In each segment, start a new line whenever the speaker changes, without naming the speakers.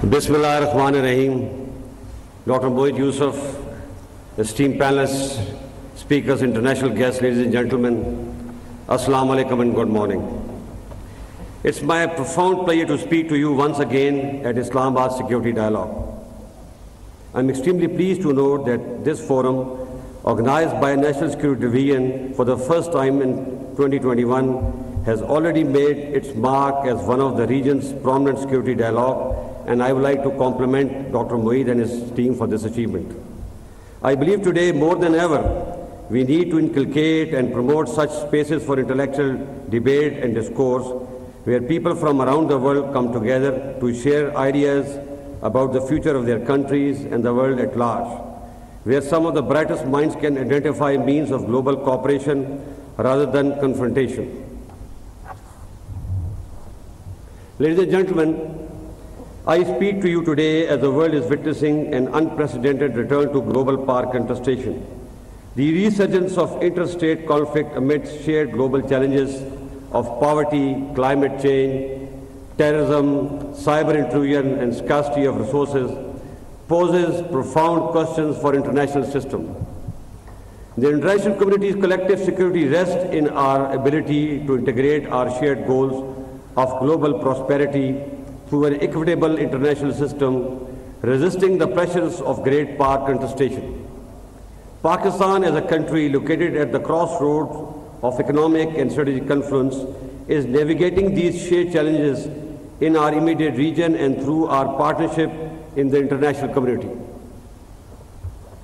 Bismillahirrahmanirrahim. Dr. Moeed Yusuf, esteemed panelists, speakers, international guests, ladies and gentlemen, Assalamu alaikum and good morning. It's my profound pleasure to speak to you once again at Islamabad Security Dialogue. I'm extremely pleased to note that this forum, organized by National Security Division for the first time in 2021, has already made its mark as one of the region's prominent security dialogue, and I would like to compliment Dr. Moeed and his team for this achievement. I believe today more than ever, we need to inculcate and promote such spaces for intellectual debate and discourse where people from around the world come together to share ideas about the future of their countries and the world at large, where some of the brightest minds can identify means of global cooperation rather than confrontation. Ladies and gentlemen, I speak to you today as the world is witnessing an unprecedented return to global power contestation. The resurgence of interstate conflict amidst shared global challenges of poverty, climate change, terrorism, cyber intrusion, and scarcity of resources poses profound questions for international system. The international community's collective security rests in our ability to integrate our shared goals of global prosperity through an equitable international system, resisting the pressures of great power contestation. Pakistan, as a country located at the crossroads of economic and strategic confluence, is navigating these shared challenges in our immediate region and through our partnership in the international community.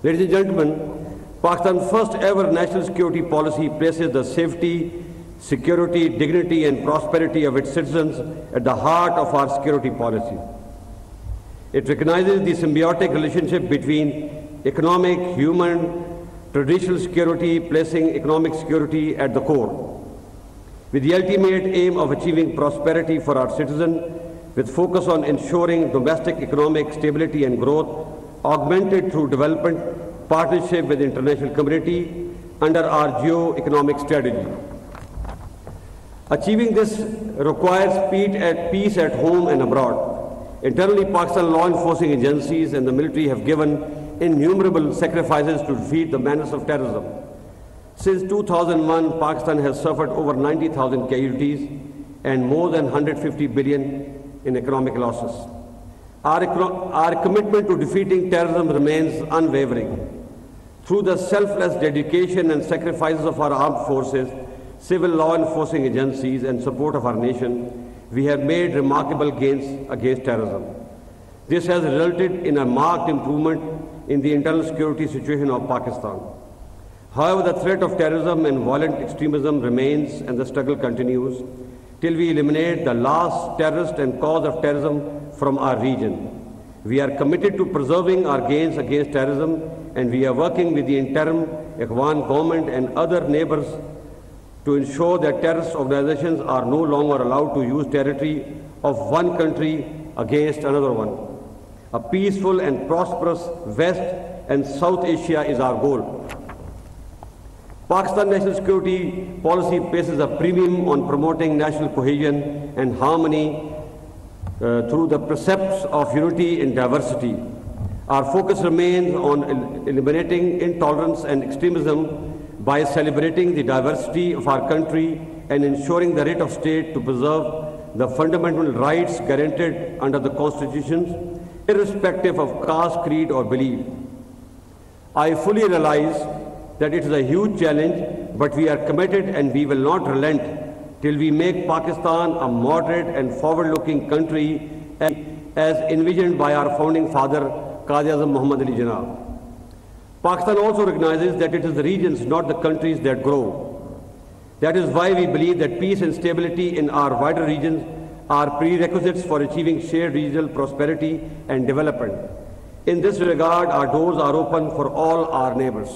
Ladies and gentlemen, Pakistan's first ever national security policy places the safety, security, dignity, and prosperity of its citizens at the heart of our security policy. It recognizes the symbiotic relationship between economic, human, traditional security, placing economic security at the core, with the ultimate aim of achieving prosperity for our citizens, with focus on ensuring domestic economic stability and growth, augmented through development partnership with the international community under our geo-economic strategy. Achieving this requires peace at home and abroad. Internally, Pakistan law enforcing agencies and the military have given innumerable sacrifices to defeat the menace of terrorism. Since 2001, Pakistan has suffered over 90,000 casualties and more than 150 billion in economic losses. Our commitment to defeating terrorism remains unwavering. Through the selfless dedication and sacrifices of our armed forces, civil law enforcing agencies, and support of our nation, we have made remarkable gains against terrorism. This has resulted in a marked improvement in the internal security situation of Pakistan. However, the threat of terrorism and violent extremism remains and the struggle continues till we eliminate the last terrorist and cause of terrorism from our region. We are committed to preserving our gains against terrorism, and we are working with the interim Ikhwan government and other neighbors to ensure that terrorist organizations are no longer allowed to use territory of one country against another one. A peaceful and prosperous West and South Asia is our goal. Pakistan national security policy places a premium on promoting national cohesion and harmony through the precepts of unity in diversity. Our focus remains on eliminating intolerance and extremism by celebrating the diversity of our country and ensuring the right of state to preserve the fundamental rights guaranteed under the constitutions, irrespective of caste, creed, or belief. I fully realize that it is a huge challenge, but we are committed and we will not relent till we make Pakistan a moderate and forward-looking country as envisioned by our founding father, Quaid-e-Azam Muhammad Ali Jinnah. Pakistan also recognizes that it is the regions, not the countries, that grow. That is why we believe that peace and stability in our wider regions are prerequisites for achieving shared regional prosperity and development. In this regard, our doors are open for all our neighbors.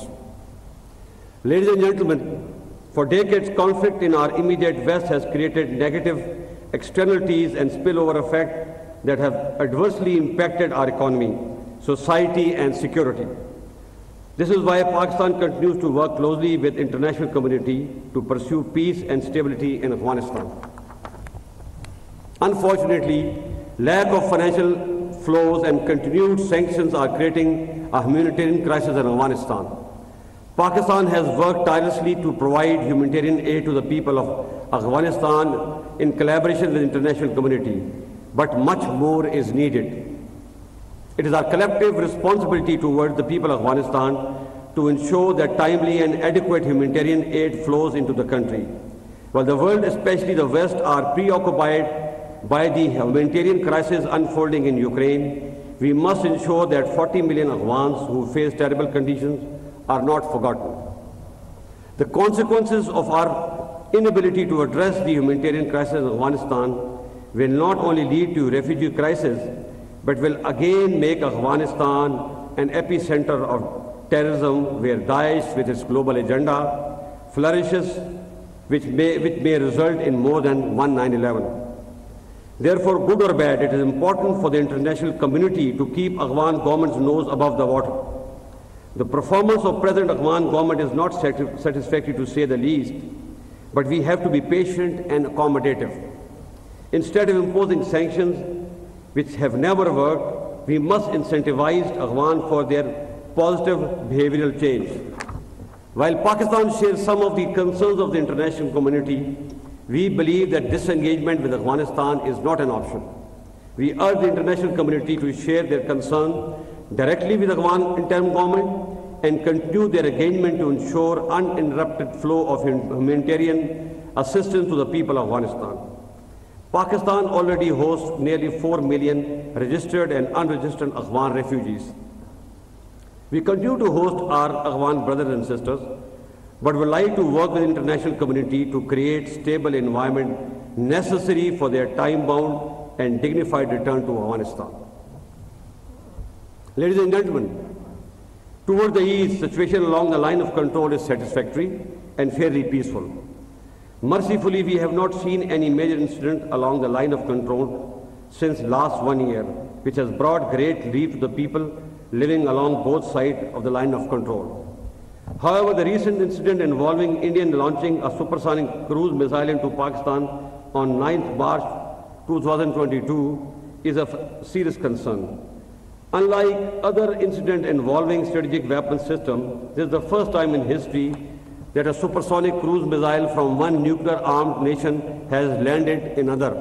Ladies and gentlemen, for decades, conflict in our immediate West has created negative externalities and spillover effect that have adversely impacted our economy, society, and security. This is why Pakistan continues to work closely with the international community to pursue peace and stability in Afghanistan. Unfortunately, lack of flows and continued sanctions are creating a humanitarian crisis in Afghanistan. Pakistan has worked tirelessly to provide humanitarian aid to the people of Afghanistan in collaboration with the international community, but much more is needed. It is our collective responsibility towards the people of Afghanistan to ensure that timely and adequate humanitarian aid flows into the country. While the world, especially the West, are preoccupied by the humanitarian crisis unfolding in Ukraine, we must ensure that 40 million Afghans who face terrible conditions are not forgotten. The consequences of our inability to address the humanitarian crisis in Afghanistan will not only lead to refugee crisis, but will again make Afghanistan an epicenter of terrorism where Daesh with its global agenda flourishes, which may result in more than one 9/11. Therefore, good or bad, it is important for the international community to keep Afghan government's nose above the water. The performance of present Afghan government is not satisfactory to say the least, but we have to be patient and accommodative. Instead of imposing sanctions which have never worked, we must incentivize Afghan for their positive behavioral change. While Pakistan shares some of the concerns of the international community, we believe that disengagement with Afghanistan is not an option. We urge the international community to share their concern directly with the Afghan interim government and continue their engagement to ensure uninterrupted flow of humanitarian assistance to the people of Afghanistan. Pakistan already hosts nearly 4 million registered and unregistered Afghan refugees. We continue to host our Afghan brothers and sisters, but would like to work with the international community to create stable environment necessary for their time-bound and dignified return to Afghanistan. Ladies and gentlemen, toward the east, situation along the line of control is satisfactory and fairly peaceful. Mercifully, we have not seen any major incident along the line of control since last 1 year, which has brought great relief to the people living along both sides of the line of control. However, the recent incident involving India launching a supersonic cruise missile into Pakistan on 9th March 2022 is of serious concern. Unlike other incidents involving strategic weapons system, this is the first time in history that a supersonic cruise missile from one nuclear-armed nation has landed in another.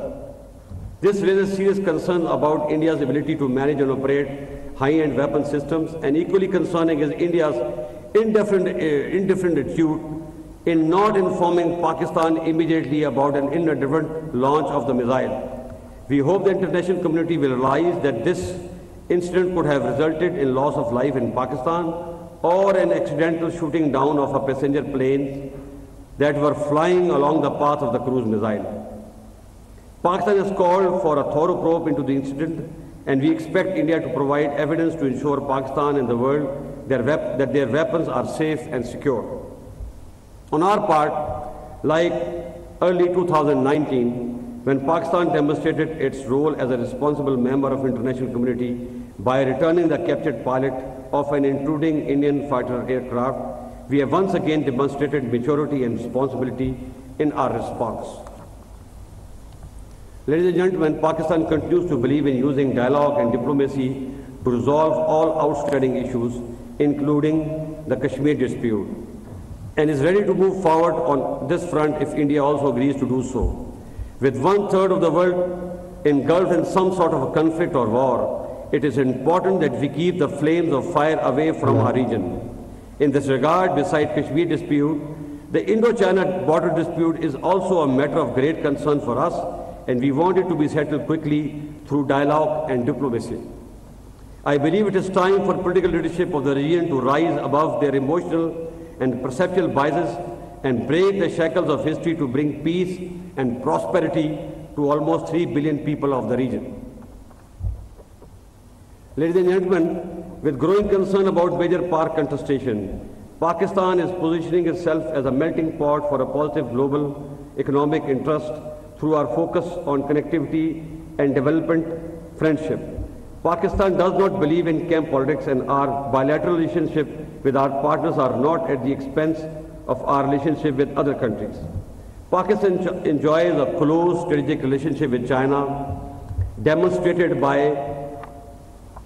This raises serious concern about India's ability to manage and operate high-end weapon systems, and equally concerning is India's indifferent attitude in not informing Pakistan immediately about an inadvertent launch of the missile. We hope the international community will realize that this incident could have resulted in loss of life in Pakistan or an accidental shooting down of a passenger plane that were flying along the path of the cruise missile. Pakistan has called for a thorough probe into the incident, and we expect India to provide evidence to ensure Pakistan and the world that their weapons are safe and secure. On our part, like early 2019, when Pakistan demonstrated its role as a responsible member of international community by returning the captured pilot of an intruding Indian fighter aircraft, we have once again demonstrated maturity and responsibility in our response. Ladies and gentlemen, Pakistan continues to believe in using dialogue and diplomacy to resolve all outstanding issues, including the Kashmir dispute, and is ready to move forward on this front if India also agrees to do so. With 1/3 of the world engulfed in some sort of a conflict or war, it is important that we keep the flames of fire away from our region. In this regard, besides Kashmir dispute, the Indo-China border dispute is also a matter of great concern for us, and we want it to be settled quickly through dialogue and diplomacy. I believe it is time for political leadership of the region to rise above their emotional and perceptual biases and break the shackles of history to bring peace and prosperity to almost 3 billion people of the region. Ladies and gentlemen, with growing concern about major power contestation, Pakistan is positioning itself as a melting pot for a positive global economic interest through our focus on connectivity and development friendship. Pakistan does not believe in camp politics, and our bilateral relationship with our partners are not at the expense of our relationship with other countries. Pakistan enjoys a close strategic relationship with China, demonstrated by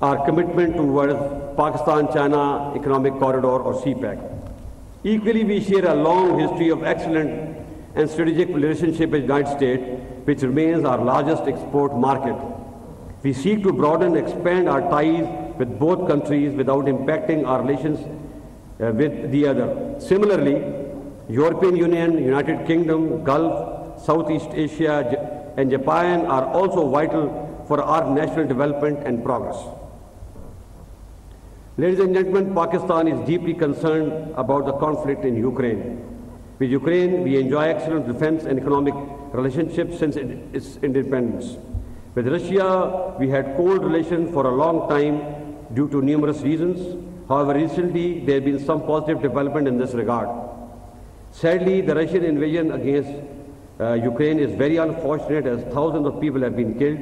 our commitment towards Pakistan-China Economic Corridor or CPEC. Equally, we share a long history of excellent and strategic relationship with the United States, which remains our largest export market. We seek to broaden and expand our ties with both countries without impacting our relations with the other. Similarly, European Union, United Kingdom, Gulf, Southeast Asia, and Japan are also vital for our national development and progress. Ladies and gentlemen, Pakistan is deeply concerned about the conflict in Ukraine. With Ukraine, we enjoy excellent defense and economic relationships since its independence. With Russia, we had cold relations for a long time due to numerous reasons. However, recently there have been some positive development in this regard. Sadly, the Russian invasion against Ukraine is very unfortunate, as thousands of people have been killed,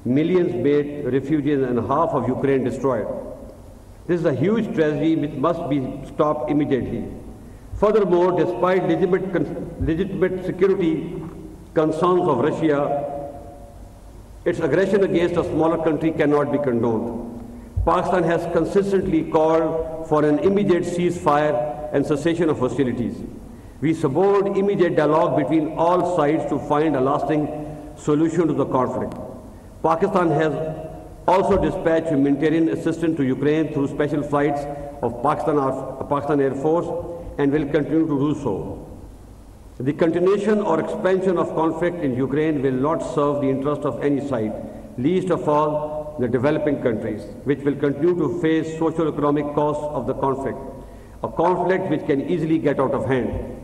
millions made refugees, and half of Ukraine destroyed. This is a huge tragedy which must be stopped immediately. Furthermore, despite legitimate security concerns of Russia, its aggression against a smaller country cannot be condoned. Pakistan has consistently called for an immediate ceasefire and cessation of hostilities. We support immediate dialogue between all sides to find a lasting solution to the conflict. Pakistan has also dispatched humanitarian assistance to Ukraine through special flights of Pakistan Air Force and will continue to do so. The continuation or expansion of conflict in Ukraine will not serve the interest of any side, least of all the developing countries, which will continue to face socio-economic costs of the conflict, a conflict which can easily get out of hand.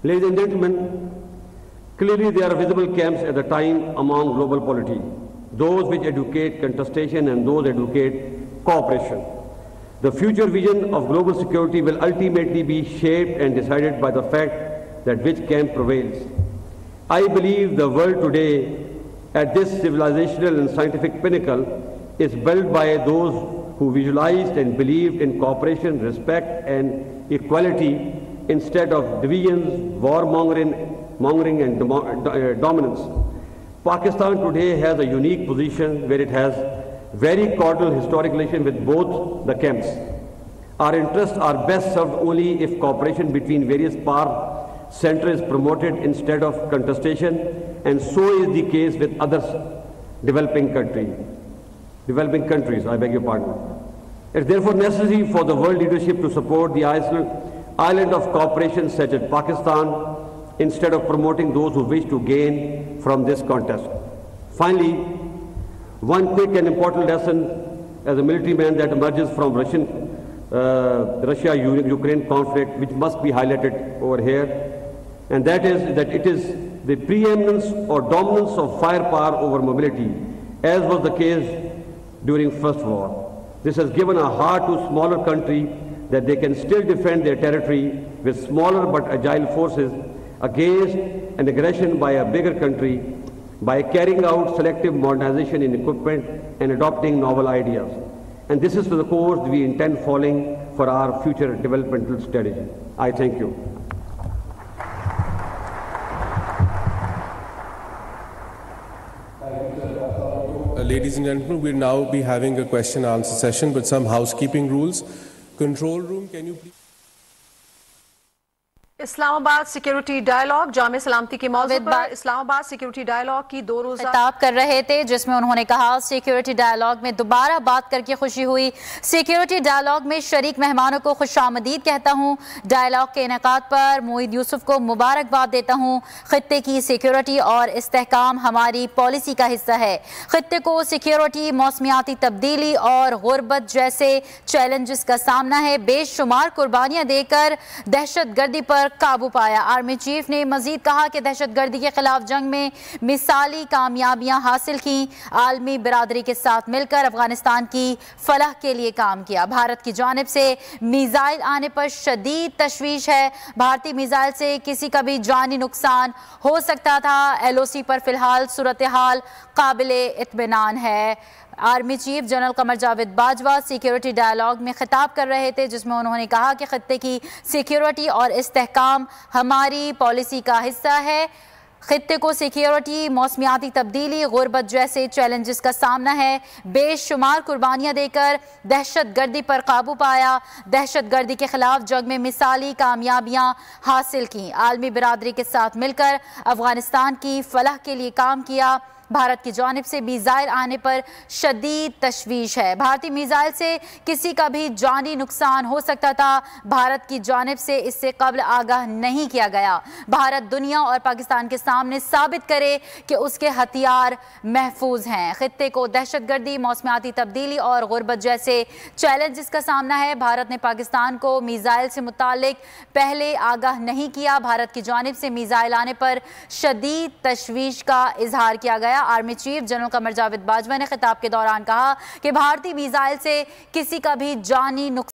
Ladies and gentlemen, clearly there are visible camps at the time among global polity, those which advocate contestation and those advocate cooperation. The future vision of global security will ultimately be shaped and decided by the fact that which camp prevails. I believe the world today, at this civilizational and scientific pinnacle, is built by those who visualized and believed in cooperation, respect, and equality instead of divisions, warmongering, and dominance. Pakistan today has a unique position where it has very cordial historic relation with both the camps. Our interests are best served only if cooperation between various power centers is promoted instead of contestation, and so is the case with other developing countries. I beg your pardon. It is therefore necessary for the world leadership to support the island of cooperation such as Pakistan instead of promoting those who wish to gain from this contest. Finally, one quick and important lesson as a military man that emerges from Russia-Ukraine conflict, which must be highlighted over here, and that is that it is the preeminence or dominance of firepower over mobility, as was the case during First War. This has given a heart to smaller country that they can still defend their territory with smaller but agile forces against an aggression by a bigger country, by carrying out selective modernization in equipment and adopting novel ideas. And this is the course we intend following for our future developmental strategy. I thank you.
Ladies and gentlemen, we'll now be having a question and answer session with some housekeeping rules. Control room, can you please?
Islamabad security dialogue जामे सलामती के मौजूद पर Islamabad security dialogue की 2 रोज़ा
खिताब कर रहे थे, जिसमें उन्होंने कहा सिक्योरिटी डायलॉग में दोबारा बात करके खुशी हुई। सिक्योरिटी डायलॉग में शरीक मेहमानों को खुशामदीद कहता हूँ। डायलॉग के इनेकाद पर मोईद यूसुफ को मुबारकबाद देता हूँ। खित्ते की सिक्योरिटी और इस्तेहकाम हमारी पॉलिसी का हिस्सा है। खित्ते को सिक्योरिटी, मौसमियाती तब्दीली और गुर्बत जैसे चैलेंजेस का सामना है। बेशुमार कुर्बानियाँ देकर दहशत गर्दी पर काबू पाया। आर्मी चीफ ने मजीद कहा कि दहशतगर्दी के खिलाफ जंग में मिसाली कामयाबियां हासिल की। आलमी बिरादरी के साथ मिलकर अफगानिस्तान की फलाह के लिए काम किया। भारत की जानिब से मिसाइल आने पर शदीद तशवीश है। भारतीय मिसाइल से किसी का भी जानी नुकसान हो सकता था। LOC पर फिलहाल सूरत हाल काबिले इत्मीनान है। Army chief general Qamar Javed Bajwa security dialogue में खिताब कर रहे थे, जिसमें उन्होंने कहा कि खत्ते की सिक्योरिटी और इस्तेहकाम हमारी पॉलिसी का हिस्सा है। खित्ते को सिक्योरिटी, मौसमियाती तब्दीली, गुर्बत जैसे चैलेंजेस का सामना है। बेशुमार कुर्बानियां देकर दहशत गर्दी पर काबू पाया, दहशत गर्दी के खिलाफ जंग में मिसाली कामयाबियां हासिल की, आलमी बिरादरी के साथ मिलकर अफगानिस्तान की फलाह के लिए काम किया। भारत की जानिब से मिसाइल आने पर शदीद तशवीश है। भारतीय मिसाइल से किसी का भी जानी नुकसान हो सकता था। भारत की जानिब से इससे कबल आगाह नहीं किया गया। भारत दुनिया और पाकिस्तान के सामने साबित करे कि उसके हथियार महफूज हैं। खित्ते को दहशतगर्दी, मौसमियाती तब्दीली और गुर्बत जैसे चैलेंजेस का सामना है। भारत ने पाकिस्तान को मिसाइल से मुतालिक पहले आगाह नहीं किया। भारत की जानिब से मिसाइल आने पर शदीद तशवीश का इजहार किया गया। Army chief general Qamar Javed Bajwa ने खिताब के दौरान कहा कि भारतीय मिसाइल से किसी का भी जानी नुकसान